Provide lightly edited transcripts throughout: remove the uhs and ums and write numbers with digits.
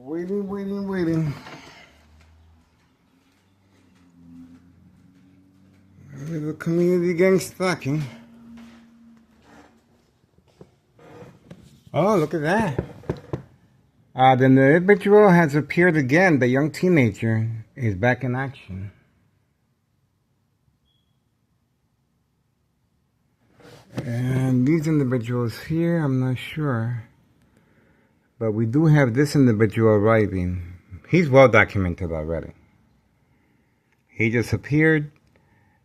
Waiting. The community gang stocking. Oh, look at that. The individual has appeared again. The young teenager is back in action. And these individuals here, I'm not sure. But we do have this individual arriving. He's well documented already. He just appeared.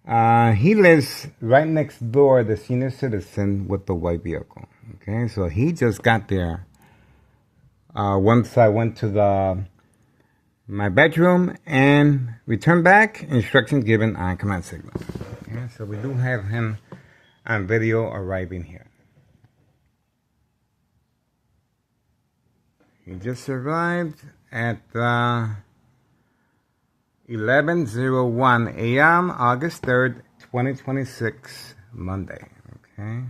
He lives right next door, the senior citizen with the white vehicle. Okay, so he just got there. Once I went to my bedroom and returned back, instructions given on command signal. Okay, so we do have him on video arriving here. He just arrived at 11:01 a.m. August 3rd, 2026, Monday. Okay,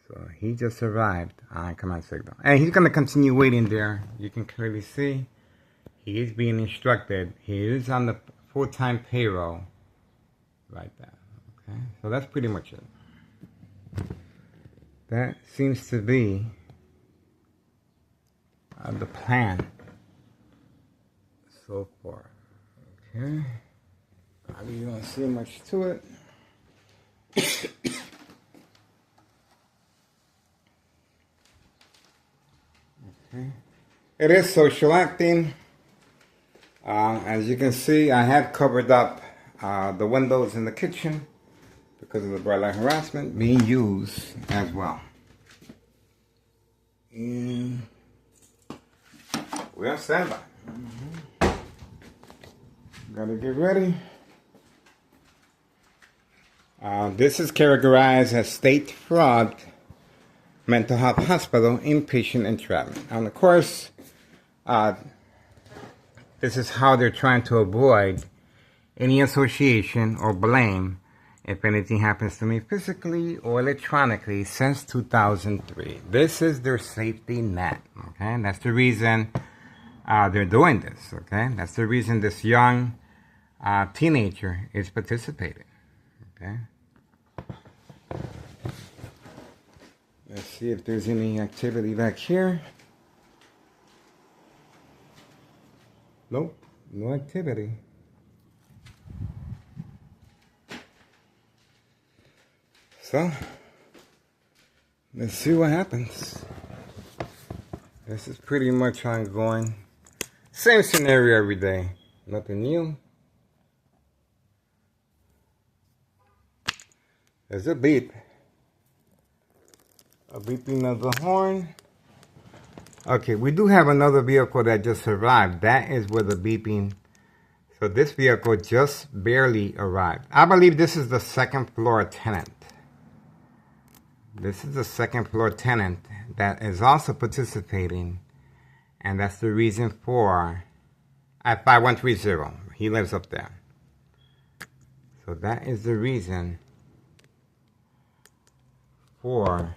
so he just arrived on command signal, and he's gonna continue waiting there. You can clearly see he is being instructed. He is on the full-time payroll, right there. Okay, so that's pretty much it. That seems to be the plan so far. Okay, I really don't see much to it. Okay, it is social acting. As you can see, I have covered up the windows in the kitchen because of the bright light harassment being used as well. And we are standby. Gotta get ready. This is categorized as State Fraud Mental Health Hospital Inpatient Entrapment. And of course, this is how they're trying to avoid any association or blame if anything happens to me physically or electronically since 2003. This is their safety net, okay? And that's the reason they're doing this, okay? That's the reason this young teenager is participating, okay? Let's see if there's any activity back here. Nope, no activity. So, let's see what happens. This is pretty much ongoing. Same scenario every day. Nothing new. There's a beep. A beeping of the horn. Okay, we do have another vehicle that just arrived. That is where the beeping. So this vehicle just barely arrived. I believe this is the second floor tenant. This is the second floor tenant that is also participating. And that's the reason for at 5130. He lives up there. So that is the reason for,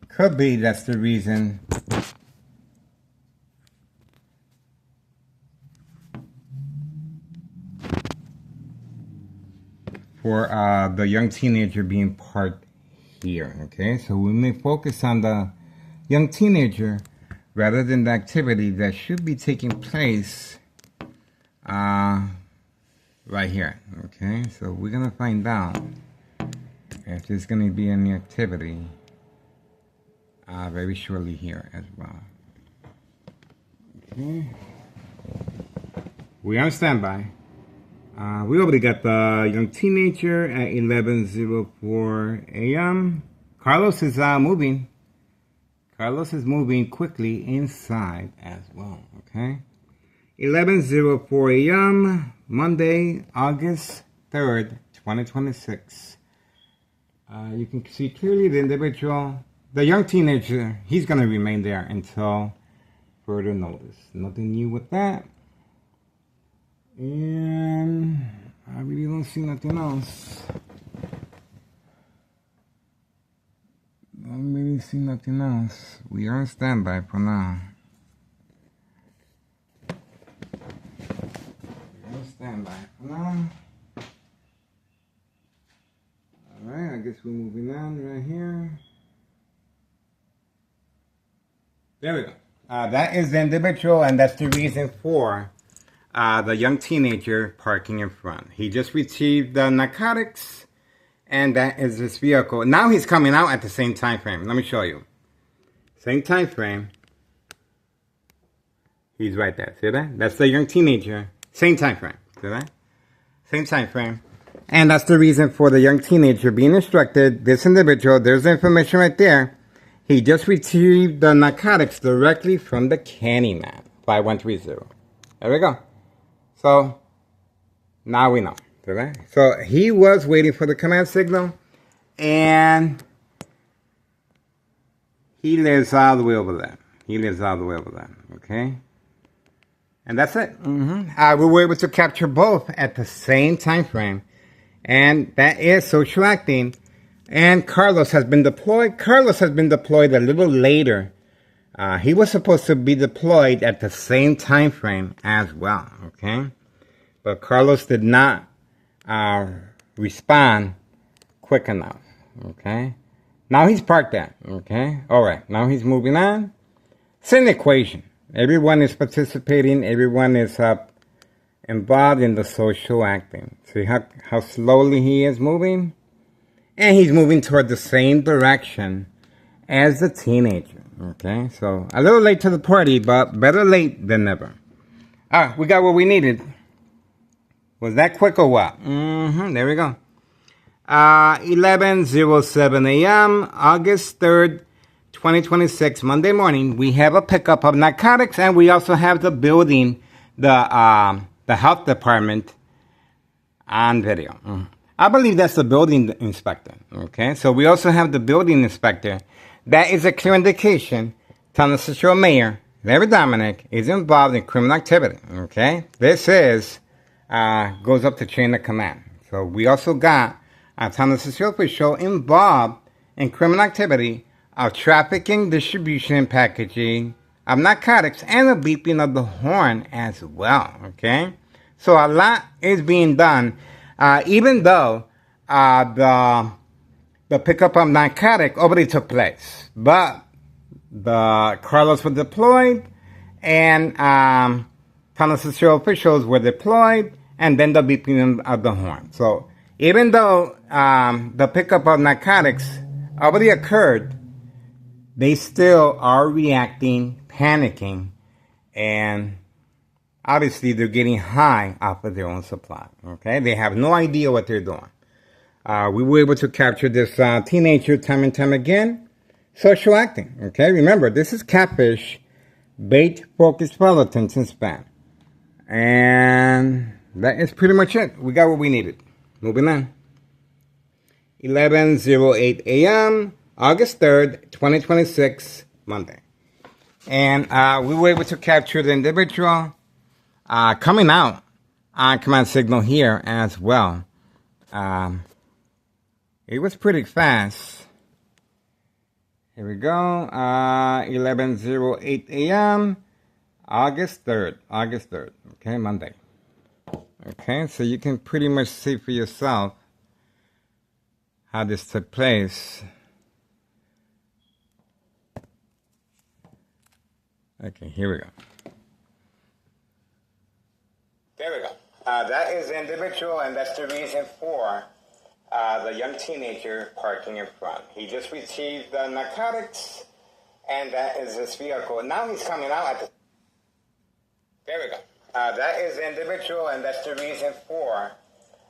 could be that's the reason for the young teenager being parked here. Okay, so we may focus on the young teenager rather than the activity that should be taking place right here. Okay, so we're gonna find out if there's gonna be any activity very shortly here as well. Okay, we are on standby. We already got the young teenager at 11:04 a.m. Carlos is moving. Carlos is moving quickly inside as well, okay? 11:04 a.m., Monday, August 3rd, 2026. You can see clearly the individual, the young teenager, he's going to remain there until further notice. Nothing new with that. And I really don't see nothing else. Don't really see nothing else. We are on standby for now. stand by for now. Alright, I guess we're moving on right here. There we go. That is the individual, and that's the reason for the young teenager parking in front. He just received the narcotics, and that is his vehicle. Now he's coming out at the same time frame. Let me show you. Same time frame. He's right there. See that? That's the young teenager. Same time frame. See that? Same time frame. And that's the reason for the young teenager being instructed. This individual, there's the information right there. He just received the narcotics directly from the Candyman. 5130. There we go. So, now we know. See that? So, he was waiting for the command signal. And he lives all the way over there. He lives all the way over there. Okay? And that's it. We were able to capture both at the same time frame. And that is social acting. And Carlos has been deployed. Carlos has been deployed a little later. He was supposed to be deployed at the same time frame as well. Okay? But Carlos did not respond quick enough. Okay? Now he's parked there. Okay? Alright. Now he's moving on. It's an equation. Everyone is participating. Everyone is involved in the social acting. See how slowly he is moving? And he's moving toward the same direction as the teenager. Okay? So, a little late to the party, but better late than never. Alright, we got what we needed. Was that quick or what? There we go. 11:07 a.m., August 3rd, 2026, Monday morning, we have a pickup of narcotics, and we also have the building, the health department on video. I believe that's the building inspector. Okay, so we also have the building inspector. That is a clear indication telling the Cicero Mayor, Larry Dominic, is involved in criminal activity. Okay, this is goes up the chain of command. So we also got a Thomas Cicero official involved in criminal activity of trafficking, distribution, and packaging of narcotics, and the beeping of the horn as well. Okay, so a lot is being done, even though the pickup of narcotic already took place, but the Carlos were deployed, and Thomas Cicero officials were deployed, and then the beeping of the horn. So even though the pickup of narcotics already occurred, they still are reacting, panicking, and obviously they're getting high off of their own supply. Okay, they have no idea what they're doing. We were able to capture this teenager time and time again. Social acting. Okay, remember, this is catfish, bait, focus, follow, attention span. And that is pretty much it. We got what we needed. Moving on. 11:08 a.m., August 3rd, 2026, Monday. And we were able to capture the individual coming out on command signal here as well. It was pretty fast. Here we go. 11:08 a.m., August 3rd. Okay, Monday. Okay, so you can pretty much see for yourself how this took place. Okay, here we go. There we go. That is the individual, and that's the reason for the young teenager parking in front. He just received the narcotics, and that is his vehicle. Now he's coming out at the... There we go. That is the individual, and that's the reason for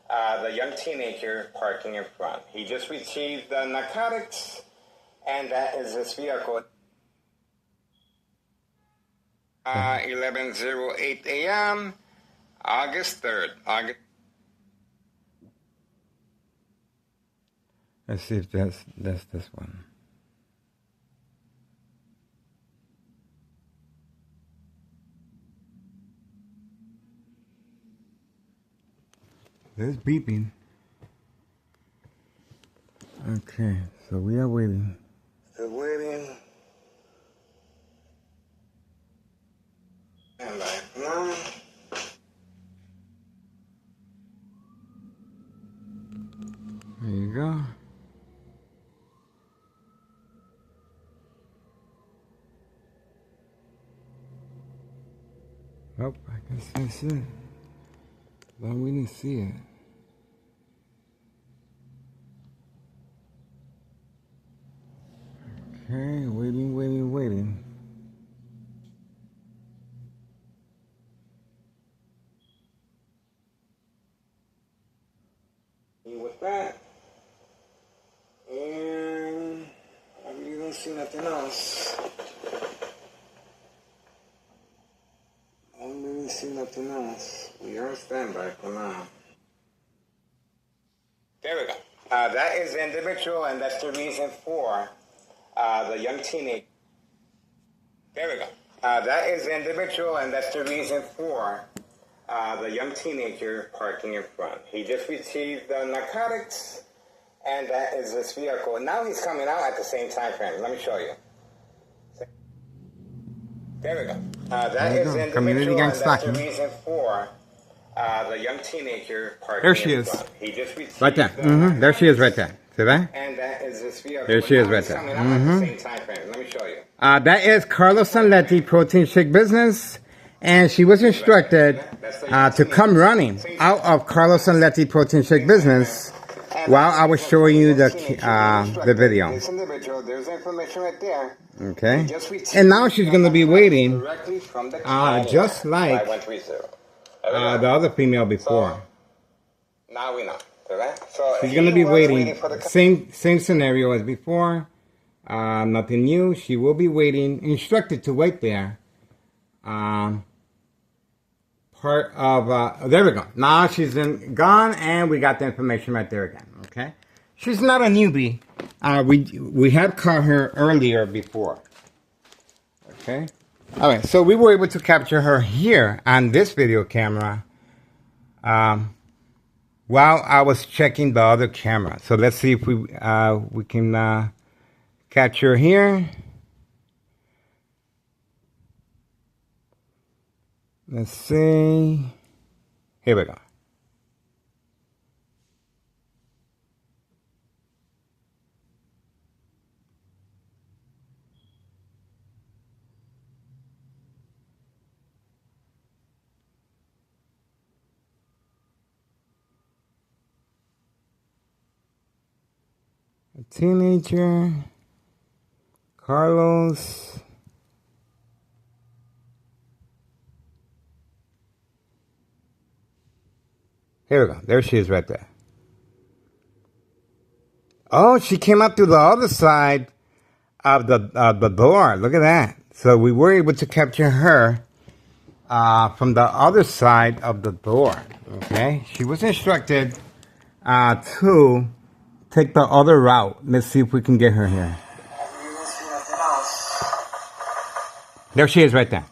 the young teenager parking in front. He just received the narcotics, and that is his vehicle. 11:08 a.m., August 3rd. Let's see if that's this one. There's beeping. Okay, so we are waiting. Still waiting. And like, no. Oh, I guess that's it. But we didn't see it. Okay, waiting. With that, and I really don't see nothing else. I don't really see nothing else. We are on standby for now. There we go. That is the individual, and that's the reason for the young teenager. There we go. That is the individual, and that's the reason for the young teenager parking in front. He just received narcotics, and that is this vehicle. Now he's coming out at the same time frame. Let me show you. There we go. That is the individual, and that's the reason for the young teenager parking. There she is. He just received right there. There she is right there. See that? And that is this vehicle. There she is right there. At the same time frame. Let me show you. That is Carlos Sanletti, Protein Shake Business. And she was instructed to come running out of Carlos Sanletti Protein Shake Business while I was showing you the video. There's information right there. Okay. And now she's going to be waiting just like the other female before. Now we know. So she's going to be waiting. Same scenario as before. Nothing new. She will be waiting. Instructed to wait there. Part of there we go. Now she's gone, and we got the information right there again. Okay. She's not a newbie. We had caught her earlier before. Okay. All right. So we were able to capture her here on this video camera. While I was checking the other camera. So let's see if we can capture here. Let's see. Here we go. A teenager, Carlos. Here we go. There she is right there. Oh, she came up through the other side of the door. Look at that. So we were able to capture her from the other side of the door. Okay. She was instructed to take the other route. Let's see if we can get her here. There she is right there.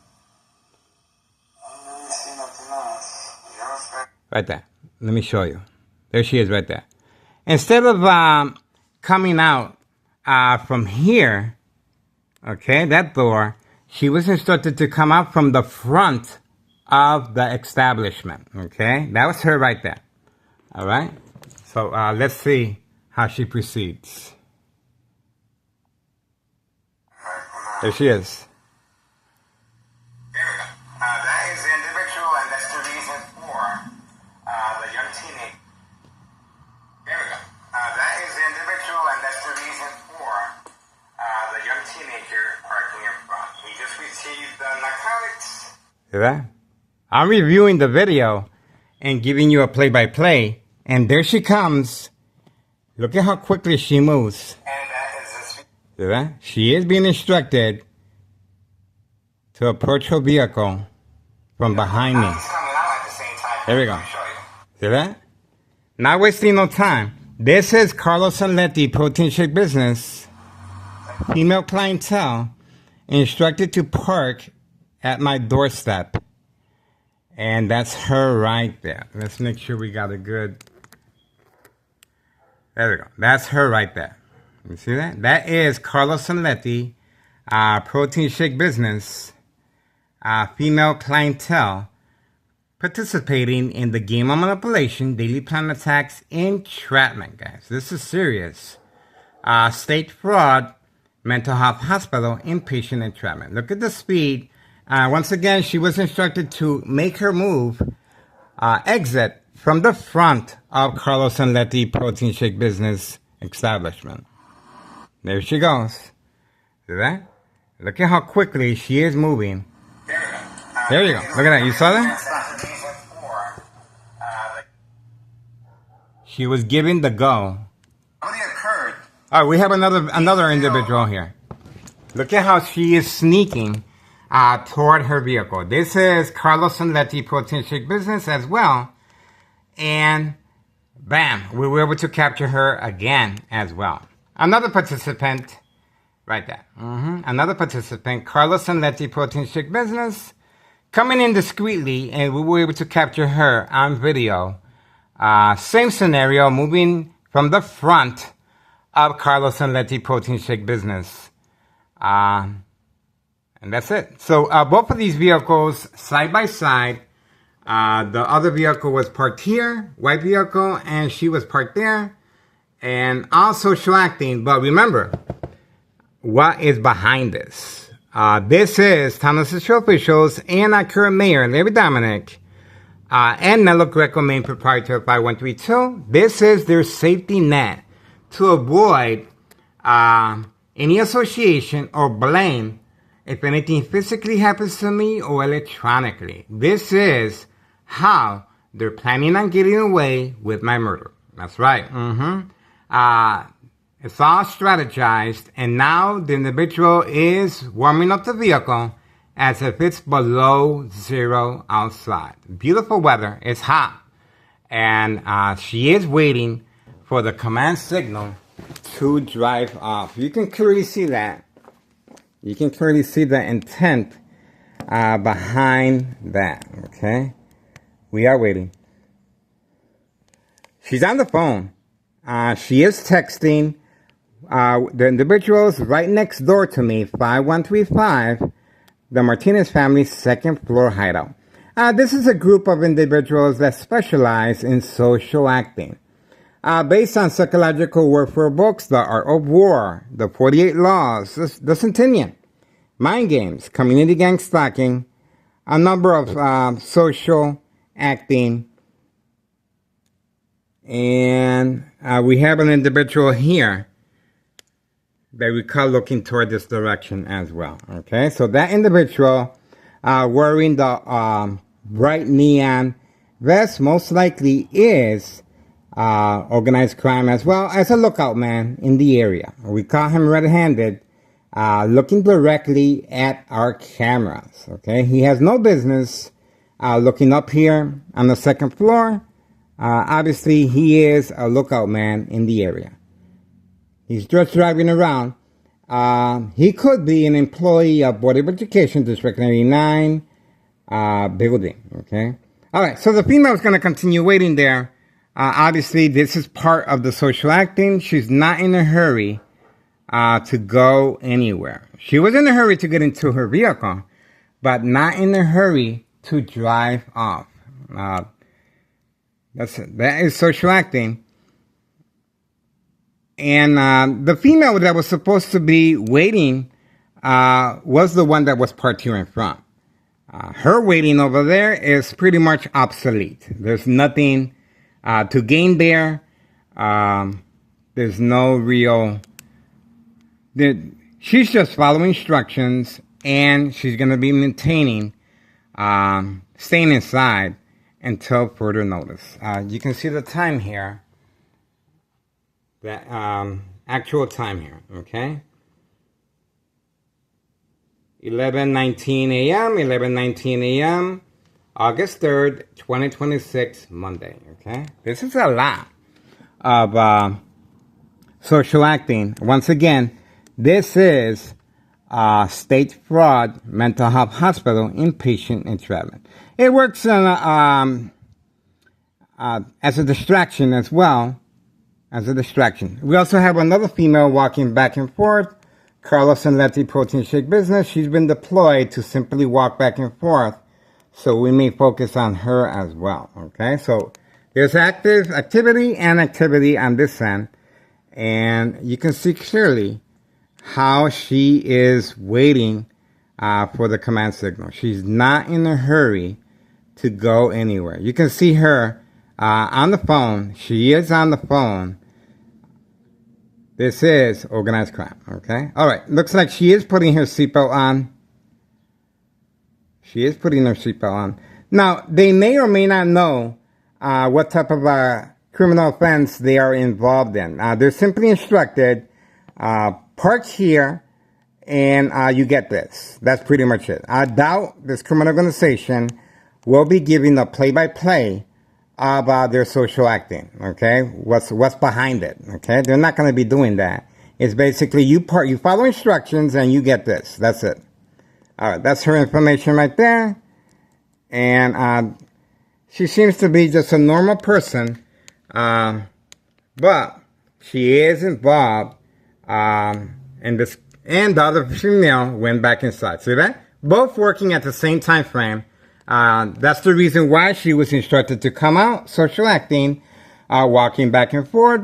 Right there. Let me show you. There she is right there. Instead of coming out from here, okay, that door, she was instructed to come out from the front of the establishment. Okay, that was her right there. All right. So let's see how she proceeds. There she is. There we go. That is the individual, and that's the reason for the young teenager. There we go. That is the individual, and that's the reason for the young teenager parking in front. He just received the narcotics. See that? I'm reviewing the video and giving you a play-by-play, and there she comes. Look at how quickly she moves. And that is this. See that? She is being instructed to approach her vehicle from behind me. There we go. See that? Not wasting no time. This is Carlos Sanletti, Protein Shake Business. Female clientele instructed to park at my doorstep. And that's her right there. Let's make sure we got a good... There we go. That's her right there. You see that? That is Carlos Sanletti, Protein Shake Business, female clientele participating in the game of manipulation, daily plan attacks, entrapment, guys. This is serious. State fraud, mental health hospital, inpatient entrapment. Look at the speed Once again, she was instructed to make her move, exit from the front of Carlos and Letty Protein Shake Business establishment. There she goes. See that? Look at how quickly she is moving. There you go. Look at that. You saw that? She was giving the go. All right, we have another individual here. Look at how she is sneaking toward her vehicle. This is Carlos and Letty Protein Shake Business as well. And bam, we were able to capture her again as well. Another participant, right there. Another participant, Carlos and Letty Protein Shake Business, coming in discreetly, and we were able to capture her on video. Same scenario, moving from the front of Carlos and Letty Protein Shake Business. And that's it. So both of these vehicles, side by side. The other vehicle was parked here, white vehicle, and she was parked there. And all social acting. But remember, what is behind this? This is Townless Show officials and our current mayor, Larry Dominic, and Nello Greco, main proprietor of 5132. This is their safety net to avoid any association or blame if anything physically happens to me or electronically. This is how they're planning on getting away with my murder. That's right. It's all strategized, and now the individual is warming up the vehicle as if it's below zero outside. Beautiful weather. It's hot. And she is waiting for the command signal to drive off. You can clearly see that. You can clearly see the intent behind that. Okay? We are waiting. She's on the phone. She is texting the individuals right next door to me, 5135, the Martinez family's second floor hideout. This is a group of individuals that specialize in social acting. Based on psychological warfare books, The Art of War, The 48 Laws, The Centennial, Mind Games, Community Gang Stalking, a number of social acting. And we have an individual here that we call looking toward this direction as well. Okay, so that individual wearing the bright neon vest most likely is organized crime as well as a lookout man in the area. We caught him red-handed looking directly at our cameras. Okay, he has no business looking up here on the second floor. Obviously, he is a lookout man in the area. He's just driving around. He could be an employee of Board of Education, District 99 building. Okay. All right. So the female is going to continue waiting there. Obviously, this is part of the social acting. She's not in a hurry to go anywhere. She was in a hurry to get into her vehicle, but not in a hurry to drive off. That is social acting. And the female that was supposed to be waiting was the one that was parked here in front. Her waiting over there is pretty much obsolete. There's nothing to gain there. There's no real... She's just following instructions, and she's going to be maintaining, staying inside until further notice. You can see the time here. The actual time here, okay? 11:19 a.m., 11:19 a.m., August 3rd, 2026, Monday, okay? This is a lot of social acting. Once again, this is State Fraud Mental Health Hospital Inpatient Entrapment. It works as a distraction as well. As a distraction. We also have another female walking back and forth. Carlos and Letty Protein Shake Business. She's been deployed to simply walk back and forth. So we may focus on her as well. Okay. So there's activity on this end. And you can see clearly how she is waiting for the command signal. She's not in a hurry to go anywhere. You can see her on the phone. She is on the phone. This is organized crime, okay? All right, looks like she is putting her seatbelt on. She is putting her seatbelt on. Now, they may or may not know what type of criminal offense they are involved in. They're simply instructed, park here, and you get this. That's pretty much it. I doubt this criminal organization will be giving a play-by-play about their social acting, okay? What's behind it, okay? They're not going to be doing that. It's basically you follow instructions and you get this. That's it. All right, that's her information right there. And she seems to be just a normal person, but she is involved in this. And the other female went back inside. See that? Both working at the same time frame. That's the reason why she was instructed to come out, social acting, walking back and forth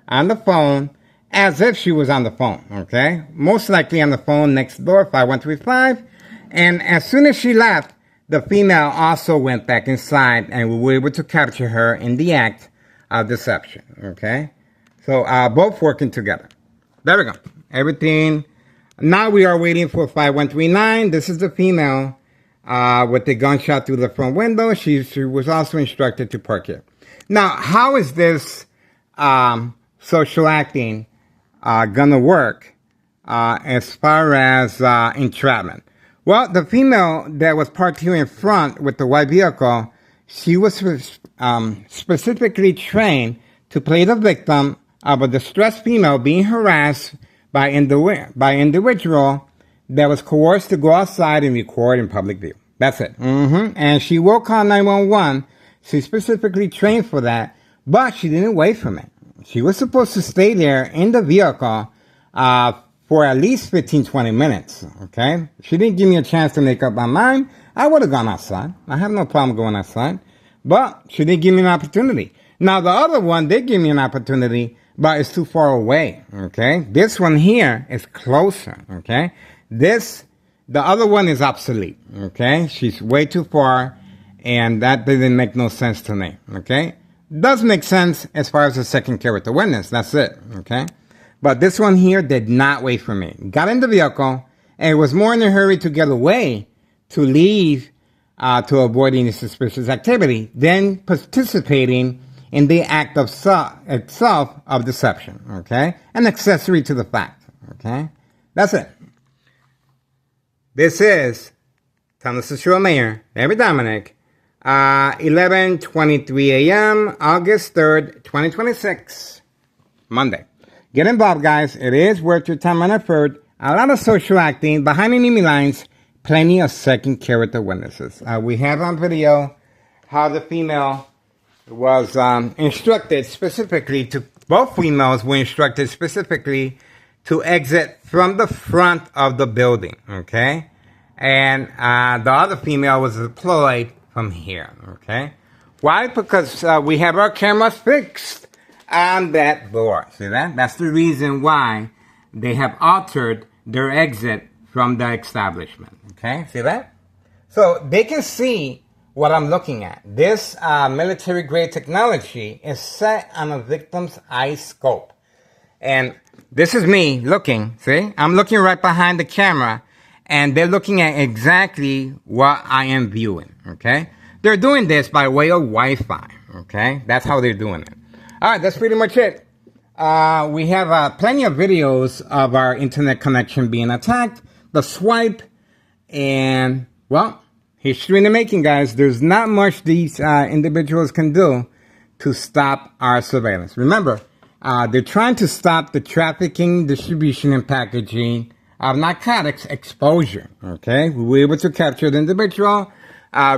on the phone, as if she was on the phone, okay? Most likely on the phone next door, 5135. And as soon as she left, the female also went back inside, and we were able to capture her in the act of deception, okay? So both working together. There we go. Everything. Now we are waiting for 5139. This is the female with the gunshot through the front window. She was also instructed to park here. Now, how is this social acting gonna work as far as entrapment? Well, the female that was parked here in front with the white vehicle, she was specifically trained to play the victim of a distressed female being harassed by individual that was coerced to go outside and record in public view. That's it. And she will call 911. She specifically trained for that, but she didn't wait for it. She was supposed to stay there in the vehicle for at least 15-20 minutes, okay? She didn't give me a chance to make up my mind. I would have gone outside. I have no problem going outside. But she didn't give me an opportunity. Now, the other one did give me an opportunity, but it's too far away, okay? This one here is closer, okay? The other one is obsolete, okay? She's way too far, and that didn't make no sense to me, okay? Does make sense as far as the second character witness, that's it, okay? But this one here did not wait for me. Got in the vehicle, and was more in a hurry to get away, to leave, to avoid any suspicious activity, than participating in the act of itself of deception, okay? An accessory to the fact, okay? That's it. This is Thomas Cicero Mayor, David Dominic, 11:23 a.m., August 3rd, 2026, Monday. Get involved, guys. It is worth your time and effort. A lot of social acting, behind enemy lines, plenty of second character witnesses. We have on video how the female was instructed specifically to, both females were instructed specifically to exit from the front of the building, okay? And the other female was deployed from here, okay? Why? Because we have our cameras fixed on that door. See that? That's the reason why they have altered their exit from the establishment, okay? See that? So they can see what I'm looking at. This military-grade technology is set on a victim's eye scope. And this is me looking, see? I'm looking right behind the camera, and they're looking at exactly what I am viewing, okay? They're doing this by way of Wi-Fi, okay? That's how they're doing it. All right, that's pretty much it. We have plenty of videos of our internet connection being attacked, the swipe, and, well, history in the making, guys. There's not much these individuals can do to stop our surveillance. Remember, they're trying to stop the trafficking, distribution, and packaging of narcotics exposure, okay? We were able to capture the individual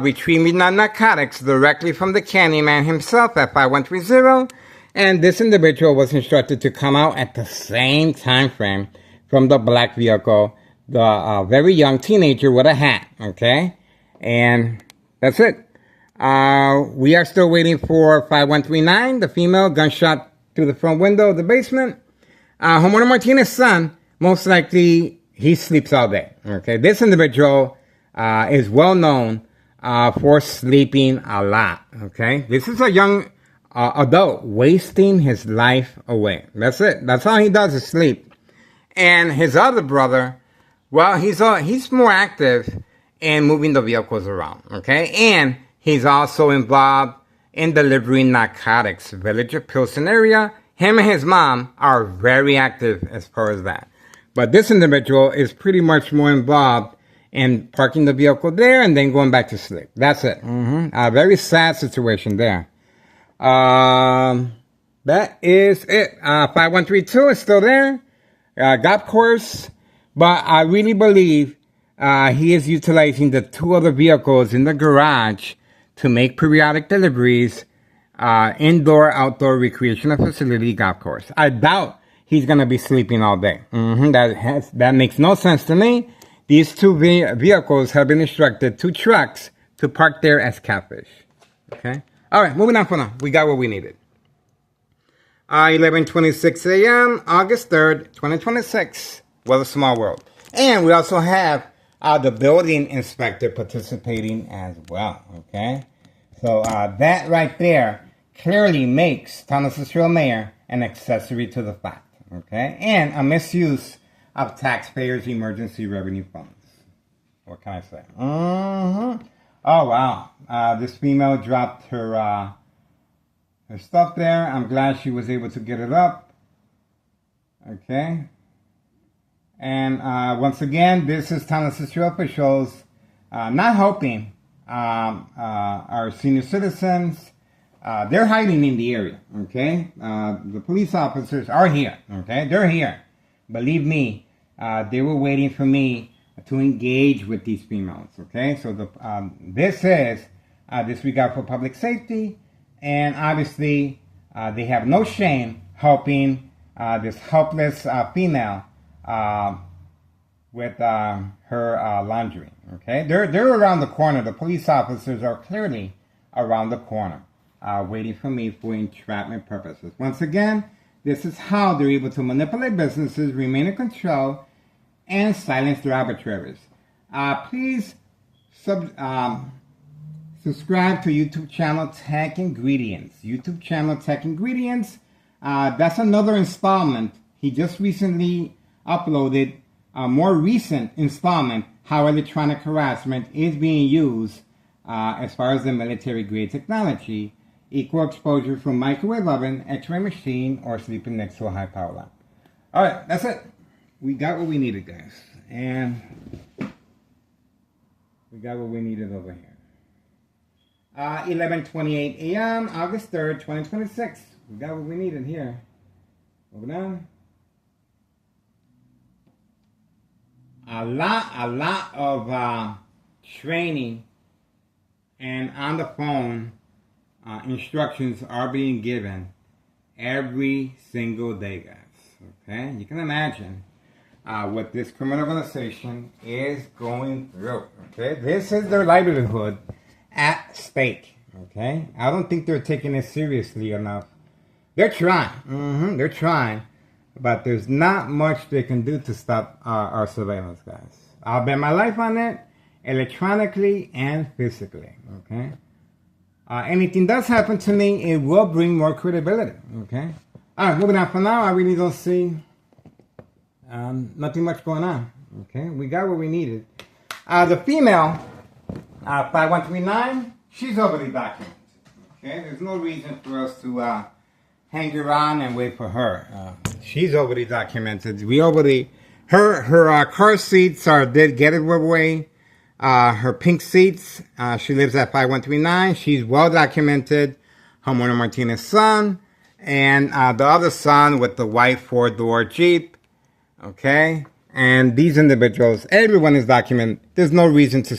retrieving the narcotics directly from the Candyman himself at 5130, and this individual was instructed to come out at the same time frame from the black vehicle, the very young teenager with a hat, okay? And that's it. We are still waiting for 5139, the female, gunshot through the front window of the basement. Homeowner Martinez's son most likely he sleeps all day. Okay, this individual is well known for sleeping a lot. Okay, this is a young adult wasting his life away. That's it. That's all he does is sleep. And his other brother, well, he's more active in moving the vehicles around. Okay, and he's also involved in delivering narcotics. Village of Pilsen area. Him and his mom are very active as far as that. But this individual is pretty much more involved in parking the vehicle there and then going back to sleep. That's it. A very sad situation there. That is it. 5132 is still there. Golf course. But I really believe he is utilizing the two other vehicles in the garage to make periodic deliveries. Indoor, outdoor recreational facility golf course. I doubt he's going to be sleeping all day. That makes no sense to me. These two vehicles have been instructed, two trucks, to park there as catfish. Okay? All right, moving on for now. We got what we needed. 11:26 a.m., August 3rd, 2026. What a small world. And we also have the building inspector participating as well. Okay? So that right there clearly makes Thomas Cicero Mayor an accessory to the fact. Okay? And a misuse of taxpayers' emergency revenue funds. What can I say? Oh, wow. This female dropped her stuff there. I'm glad she was able to get it up. Okay. And once again, this is Thomas Cicero officials not helping our senior citizens. They're hiding in the area. Okay. The police officers are here. Okay. They're here. Believe me. They were waiting for me to engage with these females. Okay, so this is disregard for public safety, and obviously they have no shame helping this helpless female with her laundry. Okay, they're around the corner. The police officers are clearly around the corner, waiting for me for entrapment purposes. Once again, this is how they're able to manipulate businesses, remain in control, and silence their arbitraries. Please subscribe to YouTube channel Tech Ingredients. YouTube channel Tech Ingredients. That's another installment. He just recently uploaded a more recent installment, how electronic harassment is being used as far as the military grade technology. Equal exposure from microwave oven, x-ray machine, or sleeping next to a high power lamp. Alright, that's it. We got what we needed, guys. And we got what we needed over here. 11:28 a.m., August 3rd, 2026. We got what we needed here. Moving on. A lot of training and on the phone instructions are being given every single day, guys. Okay? You can imagine what this criminal organization is going through. Okay? This is their livelihood at stake. Okay? I don't think they're taking it seriously enough. They're trying. They're trying. But there's not much they can do to stop our surveillance, guys. I'll bet my life on it, electronically and physically. Okay? Anything does happen to me, it will bring more credibility. Okay? Alright, moving on for now. I really don't see nothing much going on. Okay? We got what we needed. The female, 5139, she's already documented. Okay? There's no reason for us to hang around and wait for her. She's already documented. We already, her car seats are dead giveaway. Her pink seats, she lives at 5139. She's well documented. Homeowner Martinez's son. And the other son with the white 4-door Jeep. Okay? And these individuals, everyone is documented. There's no reason to